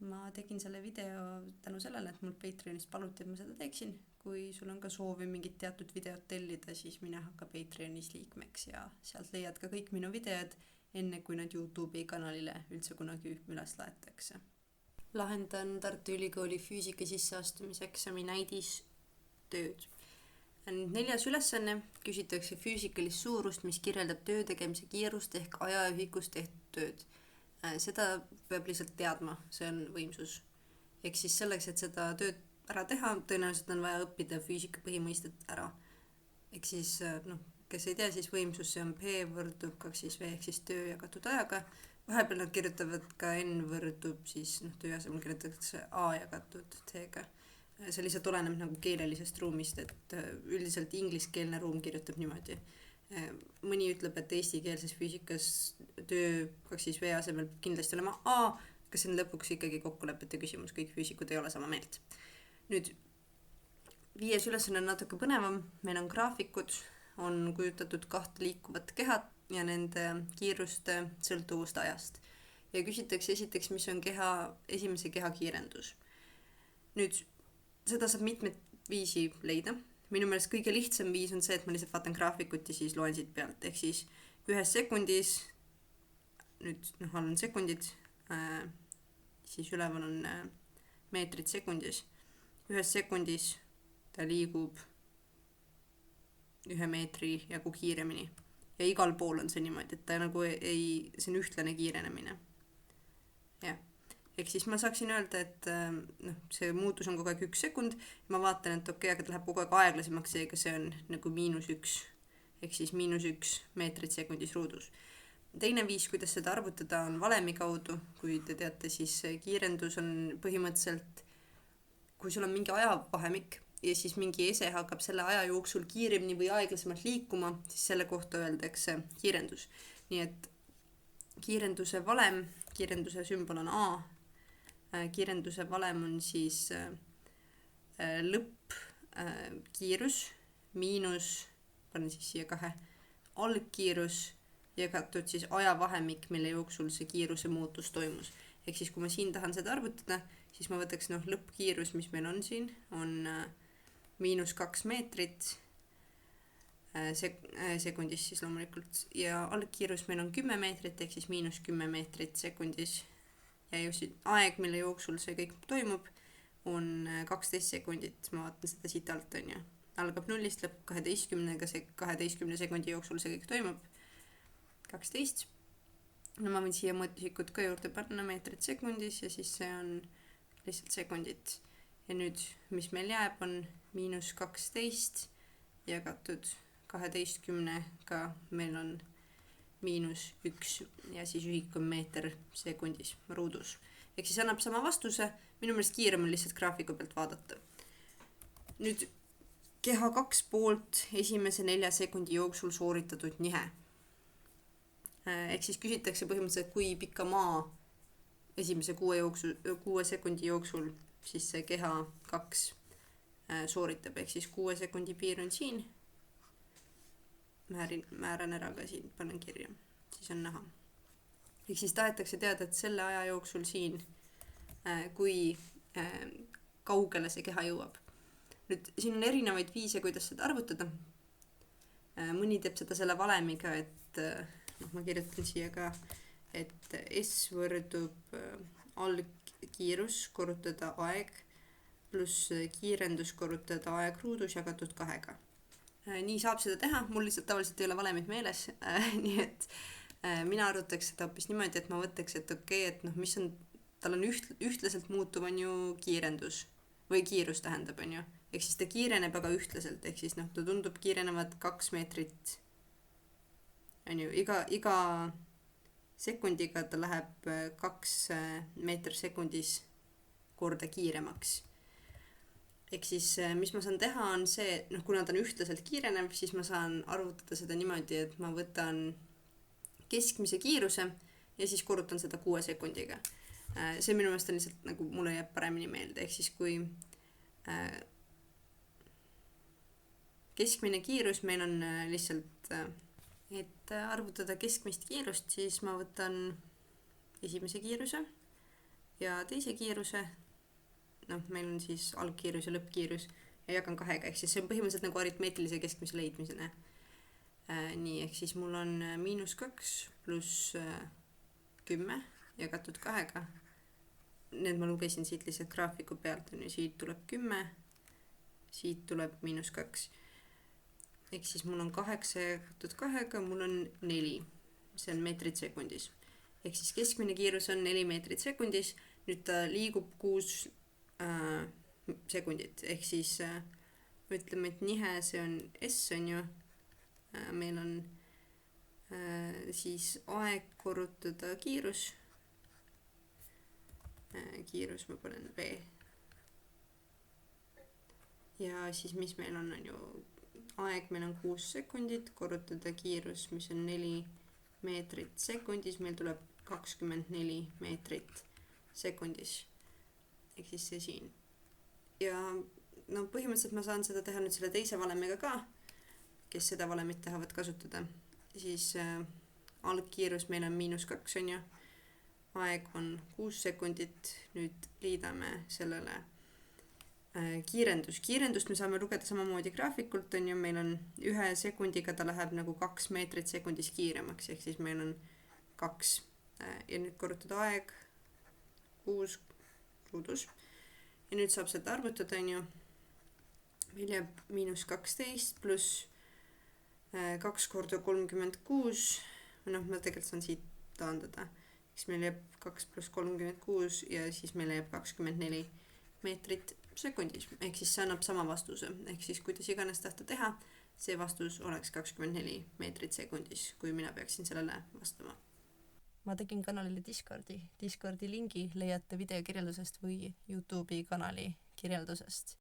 ma tegin selle video tänu sellele, et mul Patreonis paluti, et ma seda teeksin. Kui sul on ka soovi mingit teatud videot tellida, siis mine hakka Patreonis liikmeks ja sealt leiad ka kõik minu videod, enne kui nad YouTube'i kanalile üldse kunagi üles laetakse. Lahendan Tartu Ülikooli füüsika sisseastumiseksami näidistööd. 4. ülesanne küsitakse füüsikalist suurust, mis kirjeldab töö tegemise kiirust ehk ajaühikus tehtud tööd. Seda peab lihtsalt teadma, see on võimsus. Ehk siis selleks, et seda tööd ära teha, tõenäoliselt on vaja õppida füüsika põhimõistet ära. Ehk siis, kes ei tea, siis võimsus see on P võrdub 2V ehk siis töö jagatud ajaga. Vahepeal nad kirjutavad ka N võrdub, siis töö asemel kirjutatakse A jagatud T-ga. See lihtsalt oleneb nagu keelelisest ruumist, et üldiselt ingliskeelne ruum kirjutab niimoodi. Mõni ütleb, et eestikeelses füüsikas töö 2V asemel kindlasti olema A, kas see on lõpuks ikkagi kokkulepete küsimus, kõik füüsikud ei ole sama meelt. Nüüd, 5. ülesanne on natuke põnevam, meil on graafikud, on kujutatud 2 liikuvat kehat ja nende kiiruste sõltuvust ajast. Ja küsitakse esiteks, mis on esimese keha kiirendus. Nüüd, seda saab mitmed viisi leida. Minu meelest kõige lihtsam viis on see, et ma lihtsalt vaatan graafikut ja siis loen siit pealt. Ehk siis 1 sekundis, nüüd all on sekundid, siis üleval on meetrid sekundis. 1 sekundis ta liigub 1 meetri jagu kiiremini. Ja igal pool on see niimoodi, et ta nagu see on ühtlane kiirenemine. Jah. Ehk siis ma saaksin öelda, et see muutus on kogu aeg 1 sekund. Ma vaatan, et okei, aga ta läheb kogu aeg aeglasemaks, seega see on nagu -1. Ehk siis -1 meetrit sekundis ruudus. Teine viis, kuidas seda arvutada, on valemi kaudu. Kui te teate, siis kiirendus on põhimõtteliselt, kui sul on mingi ajavahemik ja siis mingi ese hakkab selle aja jooksul kiiremini või aeglasemalt liikuma, siis selle kohta öeldakse kiirendus. Nii et kiirenduse valem, kiirenduse sümbol on A. Kiirenduse valem on siis lõppkiirus miinus, panen siis siia 2, algkiirus jagatud siis ajavahemik, mille jooksul see kiiruse muutus toimus. Ehk siis, kui ma siin tahan seda arvutada, siis ma võtaks lõppkiirus, mis meil on siin, on -2 meetrit sekundis siis loomulikult. Ja algkiirus meil on 10 meetrit, ehk siis -10 meetrit sekundis. Ja just aeg, mille jooksul see kõik toimub, on 12 sekundit. Ma vaatan seda siit alt, on ju. Algab 0-st, lõpeb 12-ga, see 12 sekundi jooksul see kõik toimub. 12. Ma võin siia mõõtühikut ka juurde panna meetrit sekundis ja siis see on lihtsalt sekundit. Ja nüüd, mis meil jääb, on -12 jagatud 12-ga meil on -1 ja siis ühik on meeter sekundis ruudus. Ehk siis annab sama vastuse, minu meelest kiirem on lihtsalt graafiku pealt vaadata. Nüüd keha 2 poolt esimese 4 sekundi jooksul sooritatud nihe. Ehk siis küsitakse põhimõtteliselt, kui pikka maa esimese 6 sekundi jooksul siis see keha 2 sooritab. Ehk siis 6 sekundi piir on siin. Määran ära ka siin, panen kirja, siis on näha. Ehk siis tahetakse teada, et selle aja jooksul siin, kui kaugele see keha jõuab. Nüüd siin on erinevaid viise, kuidas seda arvutada. Mõni teeb seda selle valemiga, et ma kirjutan siia ka, et S võrdub algkiirus korrutada aeg pluss kiirendus korrutada aeg ruudus jagatud 2-ga. Nii saab seda teha, mul lihtsalt tavaliselt ei ole valemid meeles, nii et mina arvutaks seda hoopis niimoodi, et ma võtaks, et okei, et mis on, tal on ühtlaselt muutuv on ju kiirendus või kiirus tähendab, on ju. Ehk siis ta kiireneb aga ühtlaselt, ehk siis ta tundub kiirenevat 2 meetrit, on ju, iga sekundiga ta läheb 2 meeter sekundis korda kiiremaks. Ehk siis, mis ma saan teha, on see, kuna ta on ühtlaselt kiirenev, siis ma saan arvutada seda niimoodi, et ma võtan keskmise kiiruse ja siis korrutan seda 6 sekundiga. See minu meelest on lihtsalt, nagu mulle jääb paremini meelde, ehk siis kui keskmine kiirus meil on lihtsalt, et arvutada keskmist kiirust, siis ma võtan esimese kiiruse ja teise kiiruse, meil on siis algkiirus ja lõppkiirus ja jagan 2, ehk siis see on põhimõtteliselt nagu aritmeetilise keskmise leidmisena. Nii, ehk siis mul on -2 pluss 10 jagatud 2. Need ma lugesin siit lihtsalt graafiku pealt, siit tuleb 10, siit tuleb -2. Ehk siis mul on 8 jagatud 2, mul on 4, see on meetrid sekundis. Ehk siis keskmine kiirus on 4 meetrit sekundis, nüüd ta liigub 6 sekundit, ehk siis ütleme, et nihe see on S on ju, meil on siis aeg korrutada kiirus, kiirus ma panen V. Ja siis mis meil on ju aeg, meil on 6 sekundit, korrutada kiirus, mis on 4 meetrit sekundis, meil tuleb 24 meetrit sekundis. Ehk siis see siin. Ja põhimõtteliselt ma saan seda teha nüüd selle teise valemiga ka, kes seda valemit tahavad kasutada. Siis algkiirus meil on -2 on ju, aeg on 6 sekundit, nüüd liidame sellele kiirendust me saame lugeda samamoodi graafikult on ju, meil on 1 sekundiga ta läheb nagu 2 meetrit sekundis kiiremaks, ehk siis meil on 2 ja nüüd korrutada aeg 6 ruudus ja nüüd saab seda arvutada on ju, meil jääb -12 pluss 2 korda 36, ma tegelikult saan siit taandada, siis meil jääb 2 pluss 36 ja siis meil jääb 24 meetrit sekundis, ehk siis see annab sama vastuse, ehk siis kuidas iganes tahta teha, see vastus oleks 24 meetrit sekundis, kui mina peaksin sellele vastama. Ma tegin kanalile Discordi lingi leiate video kirjeldusest või YouTube'i kanali kirjeldusest.